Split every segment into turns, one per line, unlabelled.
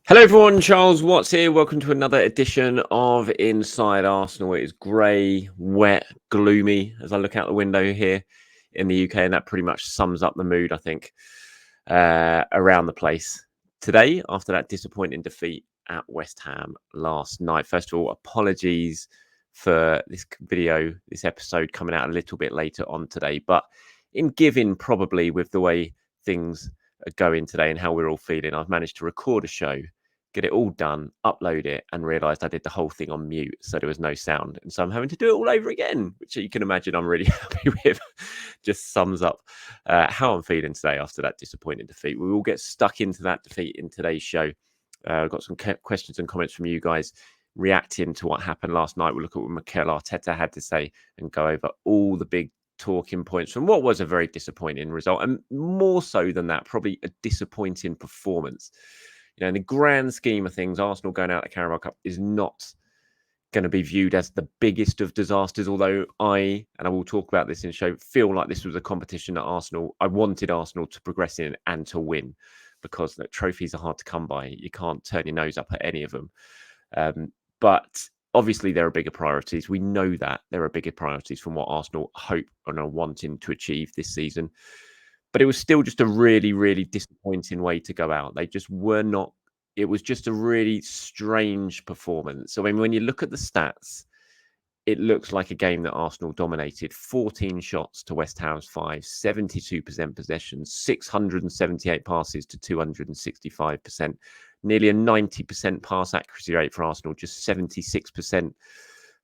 Hello, everyone. Charles Watts here. Welcome to another edition of Inside Arsenal. It is grey, wet, gloomy as I look out the window here in the UK, and that pretty much sums up the mood, I think, around the place today after that disappointing defeat at West Ham last night. First of all, apologies for this video, this episode coming out a little bit later on today, but in giving probably with the way things are going today and how we're all feeling, I've managed to record a show, get it all done, upload it, and realised I did the whole thing on mute, so there was no sound. And so I'm having to do it all over again, which you can imagine I'm really happy with. Just sums up how I'm feeling today after that disappointing defeat. We will get stuck into that defeat in today's show. I've got some questions and comments from you guys reacting to what happened last night. We'll look at what Mikel Arteta had to say and go over all the big talking points from what was a very disappointing result, and more so than that, probably a disappointing performance. You know, in the grand scheme of things, Arsenal going out the Carabao Cup is not going to be viewed as the biggest of disasters, although I will talk about this in the show, feel like this was a competition that I wanted Arsenal to progress in and to win, because the trophies are hard to come by. You can't turn your nose up at any of them. But obviously, there are bigger priorities. We know that there are bigger priorities from what Arsenal hope and are wanting to achieve this season. But it was still just a really, really disappointing way to go out. They just were not. It was just a really strange performance. So, I mean, when you look at the stats, it looks like a game that Arsenal dominated. 14 shots to West Ham's 5, 72% possession, 678 passes to 265%, nearly a 90% pass accuracy rate for Arsenal, just 76%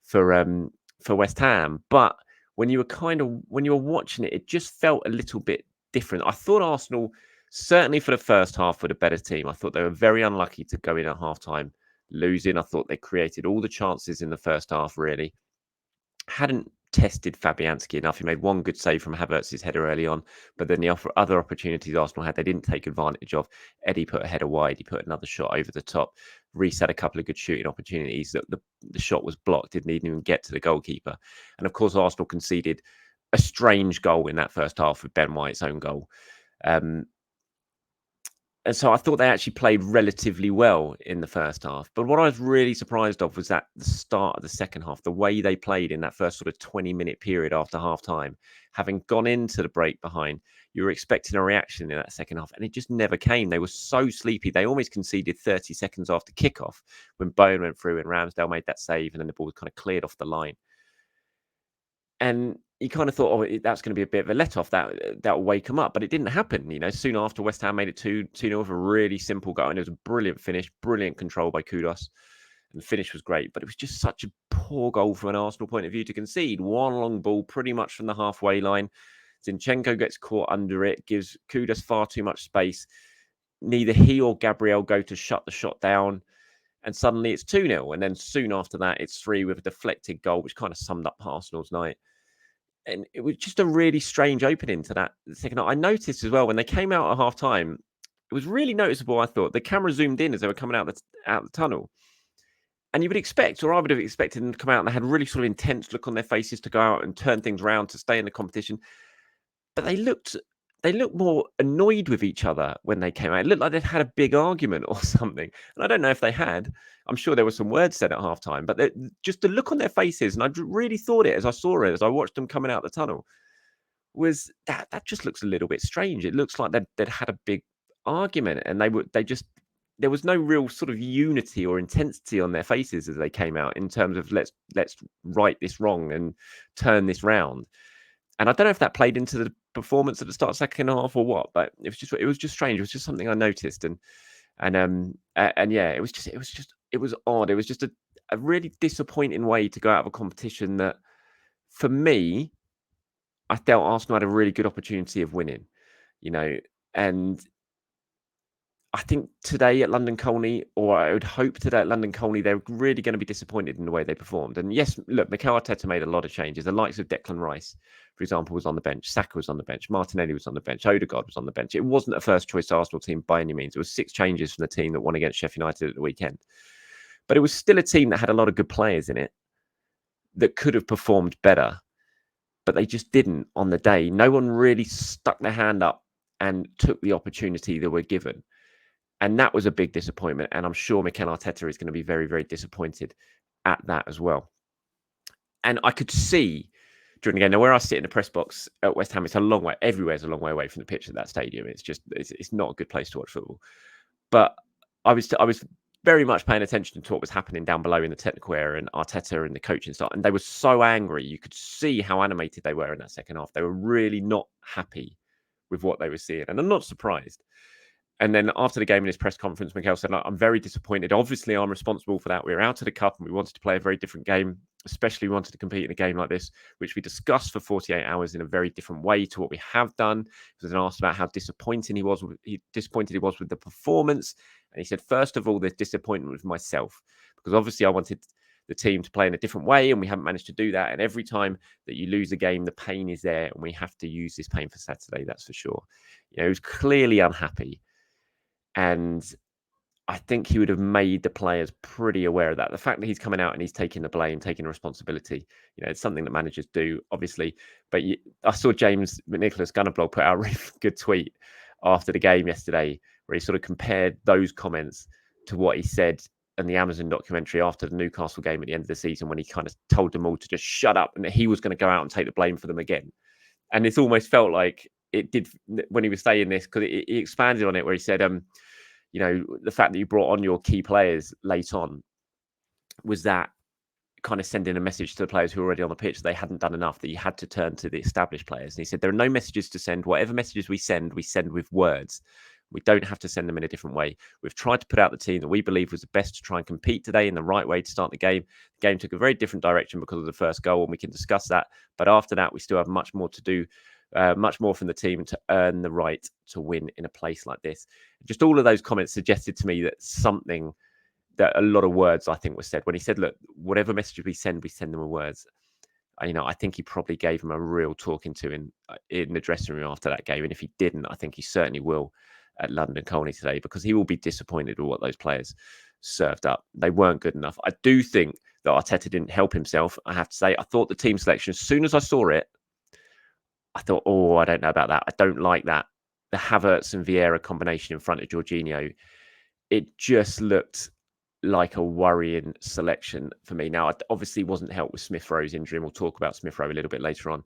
for West Ham. But when you were watching it, it just felt a little bit different. I thought Arsenal, certainly for the first half, were the better team. I thought they were very unlucky to go in at halftime losing. I thought they created all the chances in the first half, really. Hadn't tested Fabianski enough. He made one good save from Havertz's header early on, but then the other opportunities Arsenal had, they didn't take advantage of. Eddie put a header wide. He put another shot over the top. Reece had a couple of good shooting opportunities. That the shot was blocked. Didn't even get to the goalkeeper. And of course, Arsenal conceded a strange goal in that first half with Ben White's own goal. And so I thought they actually played relatively well in the first half. But what I was really surprised of was that the start of the second half, the way they played in that first sort of 20-minute period after half-time, having gone into the break behind, you were expecting a reaction in that second half, and it just never came. They were so sleepy. They almost conceded 30 seconds after kickoff when Bowen went through and Ramsdale made that save, and then the ball was kind of cleared off the line. And you kind of thought, oh, that's going to be a bit of a let-off. That'll wake them up. But it didn't happen. You know, soon after, West Ham made it 2-0 with a really simple goal. And it was a brilliant finish, brilliant control by Kudus. And the finish was great. But it was just such a poor goal from an Arsenal point of view to concede. One long ball, pretty much from the halfway line. Zinchenko gets caught under it, gives Kudus far too much space. Neither he or Gabriel go to shut the shot down. And suddenly it's 2-0. And then soon after that, it's 3 with a deflected goal, which kind of summed up Arsenal's night. And it was just a really strange opening to that second half. I noticed as well when they came out at half time, it was really noticeable. I thought the camera zoomed in as they were coming out the tunnel, and you would expect, or I would have expected them to come out and they had a really sort of intense look on their faces to go out and turn things around to stay in the competition. But they looked more annoyed with each other when they came out. It looked like they'd had a big argument or something. And I don't know if they had. I'm sure there were some words said at halftime, but just the look on their faces, and I really thought it as I saw it, as I watched them coming out the tunnel, was that just looks a little bit strange. It looks like they'd had a big argument, and there was no real sort of unity or intensity on their faces as they came out in terms of let's right this wrong and turn this round. And I don't know if that played into the performance at the start of the second half or what, but it was just strange. It was just something I noticed, and yeah, it was odd. It was just a really disappointing way to go out of a competition that, for me, I felt Arsenal had a really good opportunity of winning, you know, and I think today at London Colney, or I would hope today at London Colney, they're really going to be disappointed in the way they performed. And yes, look, Mikel Arteta made a lot of changes. The likes of Declan Rice, for example, was on the bench. Saka was on the bench. Martinelli was on the bench. Odegaard was on the bench. It wasn't a first-choice Arsenal team by any means. It was 6 changes from the team that won against Sheffield United at the weekend. But it was still a team that had a lot of good players in it that could have performed better, but they just didn't on the day. No one really stuck their hand up and took the opportunity that were given. And that was a big disappointment. And I'm sure Mikel Arteta is going to be very, very disappointed at that as well. And I could see during the game, now where I sit in the press box at West Ham, it's a long way, everywhere's a long way away from the pitch at that stadium. It's just, it's not a good place to watch football. But I was very much paying attention to what was happening down below in the technical area and Arteta and the coaching staff. And they were so angry. You could see how animated they were in that second half. They were really not happy with what they were seeing. And I'm not surprised. And then after the game in his press conference, Mikel said, I'm very disappointed. Obviously, I'm responsible for that. We were out of the cup and we wanted to play a very different game, especially we wanted to compete in a game like this, which we discussed for 48 hours in a very different way to what we have done. He was asked about how disappointed he was with the performance. And he said, first of all, there's disappointment with myself, because obviously I wanted the team to play in a different way and we haven't managed to do that. And every time that you lose a game, the pain is there and we have to use this pain for Saturday, that's for sure. He was clearly unhappy. And I think he would have made the players pretty aware of that. The fact that he's coming out and he's taking the blame, taking the responsibility, it's something that managers do, obviously. But I saw James Nicholas Gunnerblog put out a really good tweet after the game yesterday, where he sort of compared those comments to what he said in the Amazon documentary after the Newcastle game at the end of the season, when he kind of told them all to just shut up and that he was going to go out and take the blame for them again. And it's almost felt like it did when he was saying this, because he expanded on it, where he said, the fact that you brought on your key players late on, was that kind of sending a message to the players who were already on the pitch they hadn't done enough, that you had to turn to the established players. And he said, there are no messages to send. Whatever messages we send with words. We don't have to send them in a different way. We've tried to put out the team that we believe was the best to try and compete today in the right way to start the game. The game took a very different direction because of the first goal, and we can discuss that. But after that, we still have much more to do, much more from the team to earn the right to win in a place like this. Just all of those comments suggested to me that a lot of words, I think, were said. When he said, look, whatever messages we send them with words. I think he probably gave him a real talking to in the dressing room after that game. And if he didn't, I think he certainly will at London Colney today, because he will be disappointed with what those players served up. They weren't good enough. I do think that Arteta didn't help himself, I have to say. I thought the team selection, as soon as I saw it, I thought, I don't know about that. I don't like that. The Havertz and Vieira combination in front of Jorginho, it just looked like a worrying selection for me. Now, it obviously wasn't helped with Smith Rowe's injury, and we'll talk about Smith Rowe a little bit later on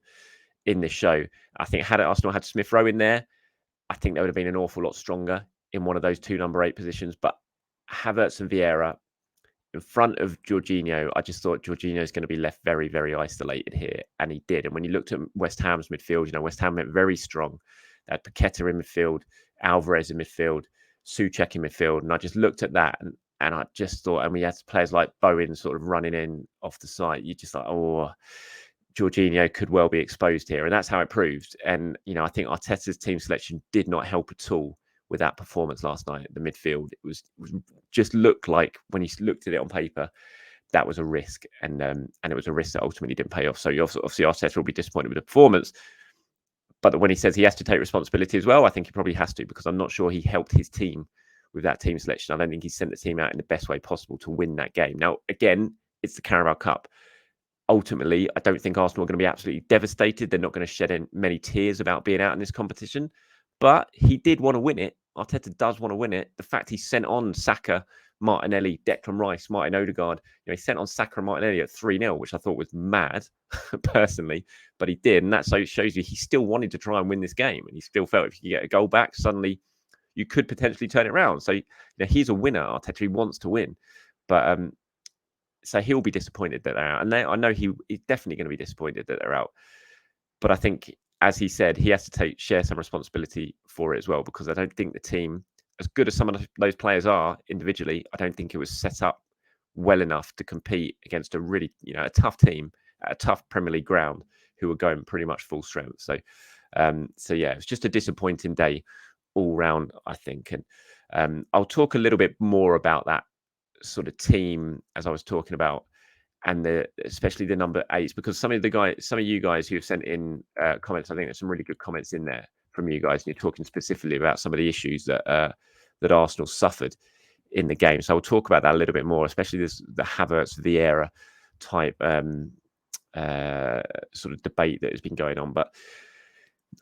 in this show. I think had Arsenal had Smith Rowe in there, I think they would have been an awful lot stronger in one of those two number 8 positions. But Havertz and Vieira in front of Jorginho, I just thought Jorginho is going to be left very, very isolated here. And he did. And when you looked at West Ham's midfield, West Ham went very strong. They had Paqueta in midfield, Alvarez in midfield, Souček in midfield. And I just looked at that and I just thought, and we had players like Bowen sort of running in off the side. You just like, Jorginho could well be exposed here. And that's how it proved. And, I think Arteta's team selection did not help at all with that performance last night at the midfield. It was just looked like, when you looked at it on paper, that was a risk. And it was a risk that ultimately didn't pay off. So obviously Arteta will be disappointed with the performance. But when he says he has to take responsibility as well, I think he probably has to, because I'm not sure he helped his team with that team selection. I don't think he sent the team out in the best way possible to win that game. Now, again, it's the Carabao Cup. Ultimately, I don't think Arsenal are going to be absolutely devastated. They're not going to shed in many tears about being out in this competition. But he did want to win it. Arteta does want to win it. The fact he sent on Saka, Martinelli, Declan Rice, Martin Odegaard, he sent on Saka and Martinelli at 3-0, which I thought was mad, personally. But he did. And that shows you he still wanted to try and win this game. And he still felt if you get a goal back, suddenly you could potentially turn it around. So he's a winner, Arteta. He wants to win. But so he'll be disappointed that they're out. And I know he's definitely going to be disappointed that they're out. But I think, as he said, he has to share some responsibility for it as well, because I don't think the team, as good as some of those players are individually, I don't think it was set up well enough to compete against a really, a tough team at a tough Premier League ground who were going pretty much full strength. So yeah, it was just a disappointing day all round, I think. And I'll talk a little bit more about that sort of team as I was talking about, and especially the number 8s, because some of you guys who have sent in comments, I think there's some really good comments in there from you guys, and you're talking specifically about some of the issues that Arsenal suffered in the game. So I'll talk about that a little bit more, especially the Havertz Vieira type sort of debate that has been going on. But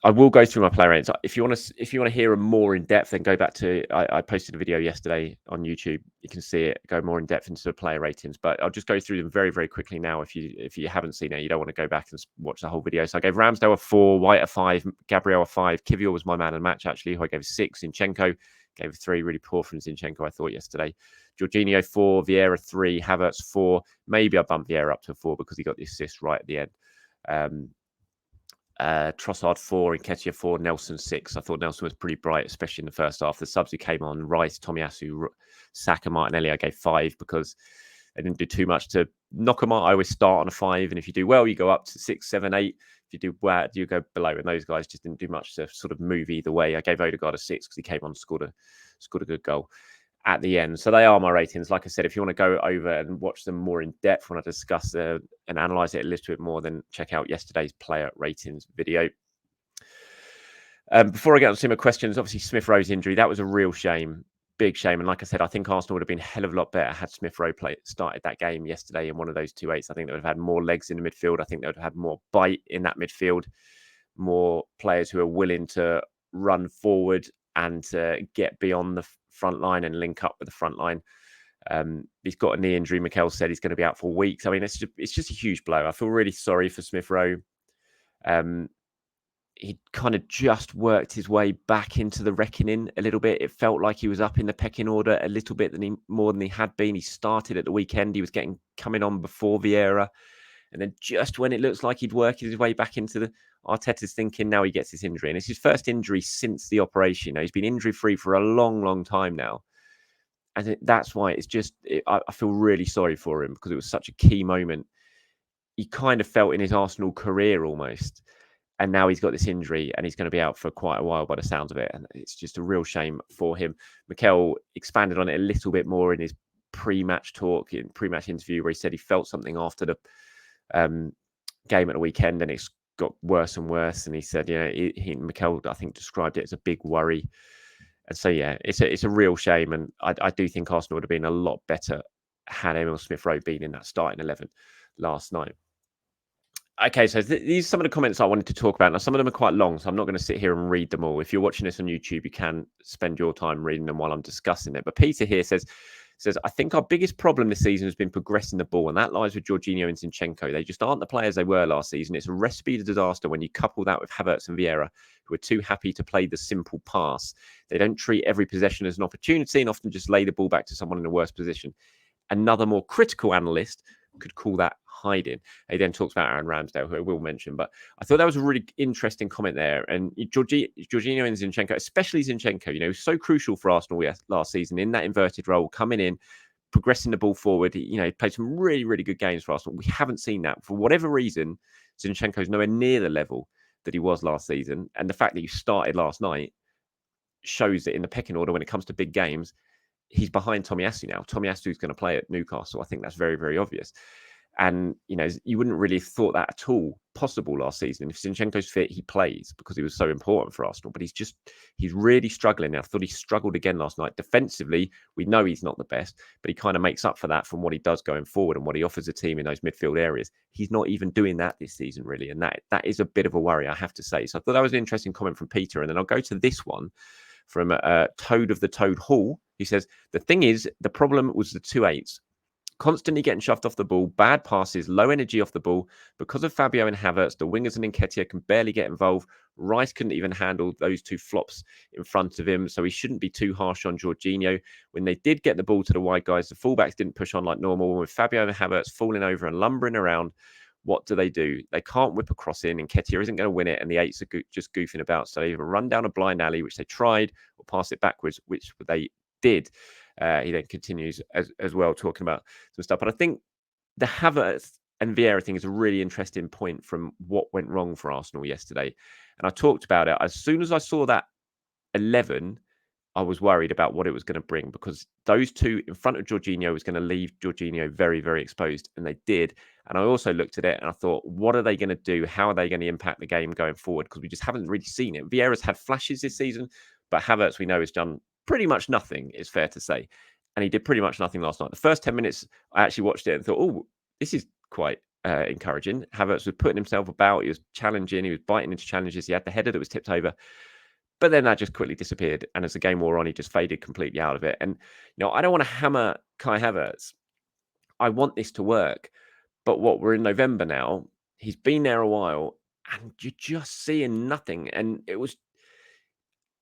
I will go through my player ratings. If you want to hear a more in depth, then go back to I posted a video yesterday on YouTube. You can see it. Go more in depth into the player ratings, but I'll just go through them very, very quickly now. If you haven't seen it, you don't want to go back and watch the whole video. So I gave Ramsdale a 4, White a 5, Gabriel a 5, Kivior was my man of the match actually, who I gave a 6. Zinchenko gave a 3. Really poor from Zinchenko, I thought yesterday. Jorginho 4, Vieira 3, Havertz 4. Maybe I bumped Vieira up to a 4 because he got the assist right at the end. Trossard 4, Nketiah 4, Nelson 6. I thought Nelson was pretty bright, especially in the first half. The subs who came on, Rice, Tomiyasu, Saka, Martinelli, I gave 5 because they didn't do too much to knock them out. I always start on a 5, and if you do well, you go up to 6, 7, 8. If you do bad, you go below. And those guys just didn't do much to sort of move either way. I gave Odegaard a 6 because he came on and scored a good goal at the end. So they are my ratings. Like I said, if you want to go over and watch them more in depth, when I discuss and analyze it a little bit more, then check out yesterday's player ratings video. Before I get on to some questions, obviously Smith Rowe's injury, that was a real shame, big shame. And like I said, I think Arsenal would have been a hell of a lot better had Smith Rowe started that game yesterday in one of those 2-8s. I think they would have had more legs in the midfield. I think they would have had more bite in that midfield, more players who are willing to run forward and get beyond the front line and link up with the front line. He's got a knee injury. Mikel said he's going to be out for weeks. I mean, it's just a huge blow. I feel really sorry for Smith Rowe. He kind of just worked his way back into the reckoning a little bit. It felt like he was up in the pecking order a little bit more than he had been. He started at the weekend. He was coming on before Vieira. And then just when it looks like he'd worked his way back into the Arteta's thinking, now he gets his injury. And it's his first injury since the operation. He's been injury-free for a long, long time now. And that's why I feel really sorry for him because it was such a key moment. He kind of felt in his Arsenal career almost. And now he's got this injury and he's going to be out for quite a while by the sounds of it. And it's just a real shame for him. Mikel expanded on it a little bit more in his pre-match interview where he said he felt something after the game at the weekend and it's got worse and worse. And he said, Mikel, I think, described it as a big worry. And so, yeah, it's a real shame. And I do think Arsenal would have been a lot better had Emile Smith Rowe been in that starting 11 last night. Okay, so these are some of the comments I wanted to talk about. Now, some of them are quite long, so I'm not going to sit here and read them all. If you're watching this on YouTube, you can spend your time reading them while I'm discussing it. But Peter here says, I think our biggest problem this season has been progressing the ball, and that lies with Jorginho and Zinchenko. They just aren't the players they were last season. It's a recipe to disaster when you couple that with Havertz and Vieira, who are too happy to play the simple pass. They don't treat every possession as an opportunity and often just lay the ball back to someone in a worse position. Another more critical analyst could call that hiding. He then talks about Aaron Ramsdale, who I will mention, but I thought that was a really interesting comment there. And Jorginho and Zinchenko, especially Zinchenko, so crucial for Arsenal last season in that inverted role, coming in, progressing the ball forward. He played some really, really good games for Arsenal. We haven't seen that. For whatever reason, Zinchenko's nowhere near the level that he was last season. And the fact that he started last night shows that in the pecking order, when it comes to big games, he's behind Tomiyasu now. Tomiyasu is going to play at Newcastle. I think that's very, very obvious. And, you wouldn't really have thought that at all possible last season. If Zinchenko's fit, he plays because he was so important for Arsenal. But he's really struggling now. I thought he struggled again last night. Defensively, we know he's not the best, but he kind of makes up for that from what he does going forward and what he offers a team in those midfield areas. He's not even doing that this season, really. And that is a bit of a worry, I have to say. So I thought that was an interesting comment from Peter. And then I'll go to this one from Toad of the Toad Hall. He says, the thing is, the problem was the 2-8s. Constantly getting shoved off the ball, bad passes, low energy off the ball. Because of Fabio and Havertz, the wingers and Nketiah can barely get involved. Rice couldn't even handle those two flops in front of him, so he shouldn't be too harsh on Jorginho. When they did get the ball to the wide guys, the fullbacks didn't push on like normal. With Fabio and Havertz falling over and lumbering around, what do? They can't whip a cross in, and Nketiah isn't going to win it, and the 8s are just goofing about. So they either run down a blind alley, which they tried, or pass it backwards, which they did. He then continues as well, talking about some stuff. But I think the Havertz and Vieira thing is a really interesting point from what went wrong for Arsenal yesterday. And I talked about it. As soon as I saw that 11, I was worried about what it was going to bring, because those two in front of Jorginho was going to leave Jorginho very, very exposed. And they did. And I also looked at it and I thought, what are they going to do? How are they going to impact the game going forward? Because we just haven't really seen it. Vieira's had flashes this season, but Havertz, we know, has done pretty much nothing, it's fair to say. And he did pretty much nothing last night. The first 10 minutes, I actually watched it and thought, oh, this is quite encouraging. Havertz was putting himself about. He was challenging. He was biting into challenges. He had the header that was tipped over. But then that just quickly disappeared. And as the game wore on, he just faded completely out of it. And, I don't want to hammer Kai Havertz. I want this to work. But we're in November now. He's been there a while and you're just seeing nothing. And it was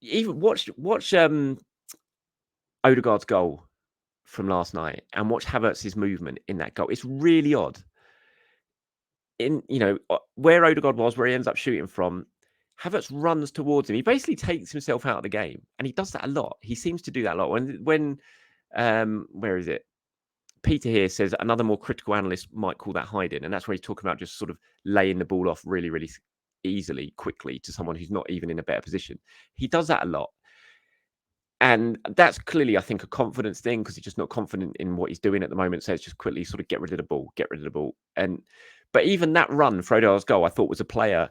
even watch Odegaard's goal from last night and watch Havertz's movement in that goal. It's really odd. In where Odegaard was, where he ends up shooting from, Havertz runs towards him. He basically takes himself out of the game, and he does that a lot. He seems to do that a lot. When where is it? Peter here says another more critical analyst might call that hiding, and that's where he's talking about just sort of laying the ball off really, really easily, quickly to someone who's not even in a better position. He does that a lot. And that's clearly, I think, a confidence thing because he's just not confident in what he's doing at the moment. So it's just quickly sort of get rid of the ball. But even that run for Odegaard's goal, I thought was a player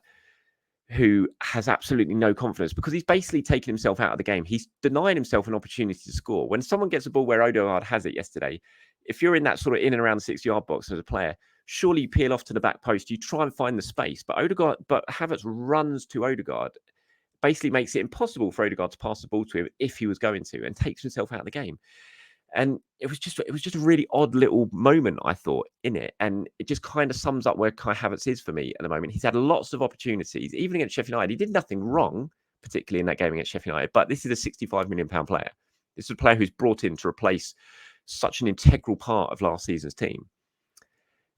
who has absolutely no confidence because he's basically taken himself out of the game. He's denying himself an opportunity to score. When someone gets a ball where Odegaard has it yesterday, if you're in that sort of in and around the 6-yard box as a player, surely you peel off to the back post. You try and find the space. But Havertz runs to Odegaard, basically makes it impossible for Odegaard to pass the ball to him if he was going to, and takes himself out of the game. And it was just a really odd little moment, I thought, in it. And it just kind of sums up where Kai Havertz is for me at the moment. He's had lots of opportunities, even against Sheffield United. He did nothing wrong, particularly in that game against Sheffield United. But this is a £65 million player. This is a player who's brought in to replace such an integral part of last season's team.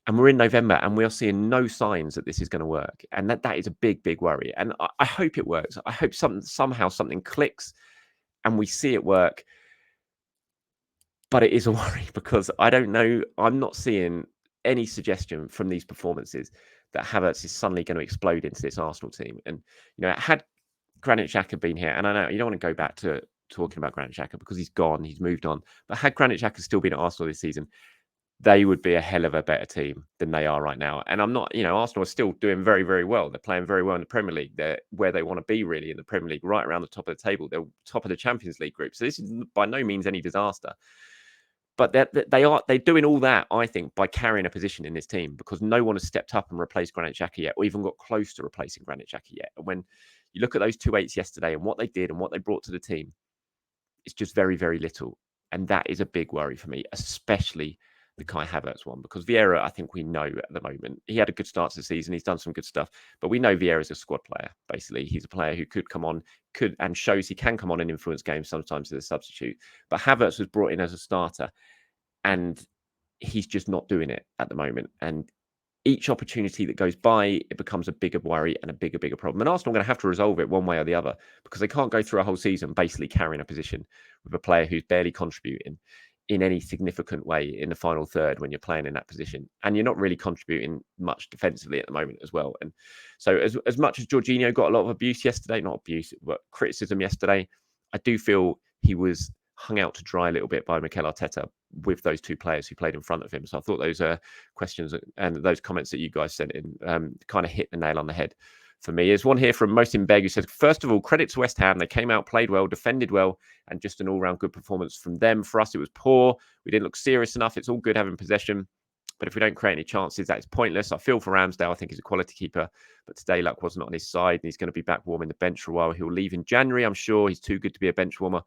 And we're in November and we are seeing no signs that this is going to work. And that is a big, big worry. And I hope it works. I hope somehow something clicks and we see it work. But it is a worry because I don't know. I'm not seeing any suggestion from these performances that Havertz is suddenly going to explode into this Arsenal team. And, had Granit Xhaka been here, and I know you don't want to go back to talking about Granit Xhaka because he's gone, he's moved on. But had Granit Xhaka still been at Arsenal this season, they would be a hell of a better team than they are right now. And I'm not, Arsenal are still doing very, very well. They're playing very well in the Premier League. They're where they want to be really in the Premier League, right around the top of the table. They're top of the Champions League group. So this is by no means any disaster. But they're doing all that, I think, by carrying a position in this team because no one has stepped up and replaced Granit Xhaka yet, or even got close to replacing Granit Xhaka yet. And when you look at those 2-8s yesterday and what they did and what they brought to the team, it's just very, very little. And that is a big worry for me, especially the Kai Havertz one, because Vieira, I think we know at the moment, he had a good start to the season. He's done some good stuff, but we know Vieira is a squad player. Basically, he's a player who could come on, and shows he can come on and influence games sometimes as a substitute. But Havertz was brought in as a starter, and he's just not doing it at the moment. And each opportunity that goes by, it becomes a bigger worry and a bigger problem. And Arsenal are going to have to resolve it one way or the other because they can't go through a whole season basically carrying a position with a player who's barely contributing in any significant way in the final third when you're playing in that position. And you're not really contributing much defensively at the moment as well. And so as much as Jorginho got a lot of abuse yesterday, not abuse, but criticism yesterday, I do feel he was hung out to dry a little bit by Mikel Arteta with those two players who played in front of him. So I thought those questions and those comments that you guys sent in kind of hit the nail on the head for me. There's one here from Mohsin Beg who says, first of all, credit to West Ham. They came out, played well, defended well, and just an all-round good performance from them. For us, it was poor. We didn't look serious enough. It's all good having possession, but if we don't create any chances, that is pointless. I feel for Ramsdale. I think he's a quality keeper, but today luck wasn't on his side, and he's going to be back warming the bench for a while. He'll leave in January, I'm sure. He's too good to be a bench warmer.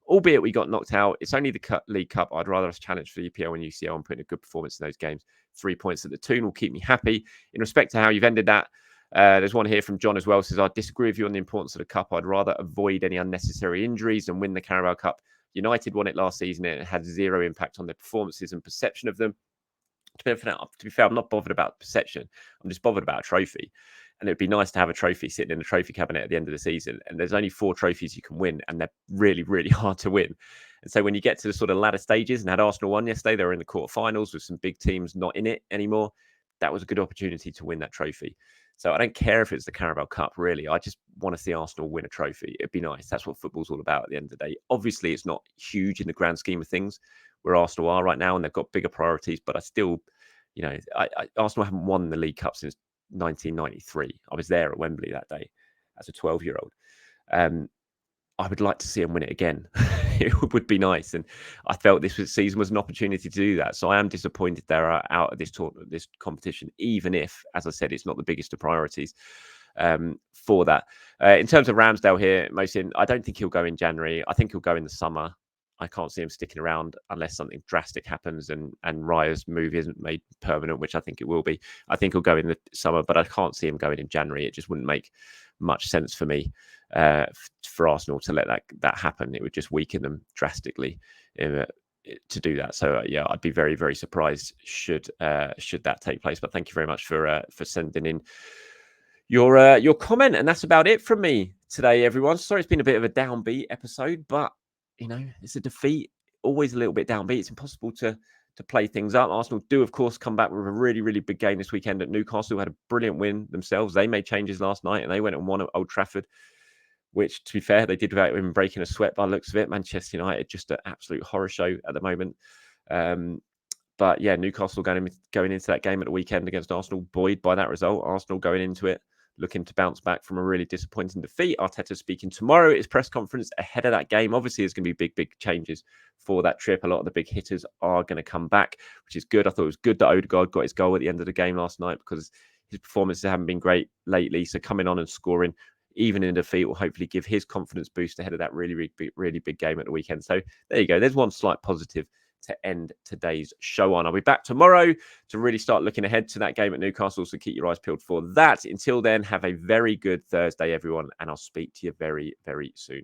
Albeit we got knocked out. It's only the League Cup. I'd rather us challenge for the EPL and UCL and put in a good performance in those games. 3 points at the Toon will keep me happy. In respect to how you've ended that, there's one here from John as well. Says, I disagree with you on the importance of the Cup. I'd rather avoid any unnecessary injuries and win the Carabao Cup. United won it last season and it had zero impact on their performances and perception of them. To be fair, I'm not bothered about perception. I'm just bothered about a trophy. And it'd be nice to have a trophy sitting in the trophy cabinet at the end of the season. And there's only 4 trophies you can win, and they're really, really hard to win. And so when you get to the sort of latter stages, and had Arsenal won yesterday, they were in the quarterfinals with some big teams not in it anymore. That was a good opportunity to win that trophy. So I don't care if it's the Carabao Cup, really. I just want to see Arsenal win a trophy. It'd be nice. That's what football's all about at the end of the day. Obviously, it's not huge in the grand scheme of things where Arsenal are right now, and they've got bigger priorities. But I still, Arsenal haven't won the League Cup since 1993. I was there at Wembley that day as a 12-year-old. I would like to see them win it again. it would be nice. And I felt season was an opportunity to do that. So I am disappointed they're out of this competition, even if, as I said, it's not the biggest of priorities for that. In terms of Ramsdale here, Mohsin, I don't think he'll go in January. I think he'll go in the summer. I can't see him sticking around unless something drastic happens and Raya's move isn't made permanent, which I think it will be. I think he'll go in the summer, but I can't see him going in January. It just wouldn't make much sense for me for Arsenal to let that happen. It would just weaken them drastically to do that. So yeah, I'd be very, very surprised should that take place. But thank you very much for sending in your comment, and that's about it from me today, everyone. Sorry, it's been a bit of a downbeat episode, but it's a defeat, always a little bit downbeat. It's impossible to play things up. Arsenal do, of course, come back with a really, really big game this weekend at Newcastle. Had a brilliant win themselves. They made changes last night and they went and won at Old Trafford, which, to be fair, they did without even breaking a sweat by the looks of it. Manchester United, just an absolute horror show at the moment. But yeah, Newcastle going into that game at the weekend against Arsenal, buoyed by that result. Arsenal going into it looking to bounce back from a really disappointing defeat. Arteta speaking tomorrow at his press conference ahead of that game. Obviously, there's going to be big changes for that trip. A lot of the big hitters are going to come back, which is good. I thought it was good that Odegaard got his goal at the end of the game last night because his performances haven't been great lately. So coming on and scoring, even in defeat, will hopefully give his confidence boost ahead of that really big game at the weekend. So there you go. There's one slight positive to end today's show on. I'll be back tomorrow to really start looking ahead to that game at Newcastle, so keep your eyes peeled for that. Until then, have a very good Thursday, everyone, and I'll speak to you very, very soon.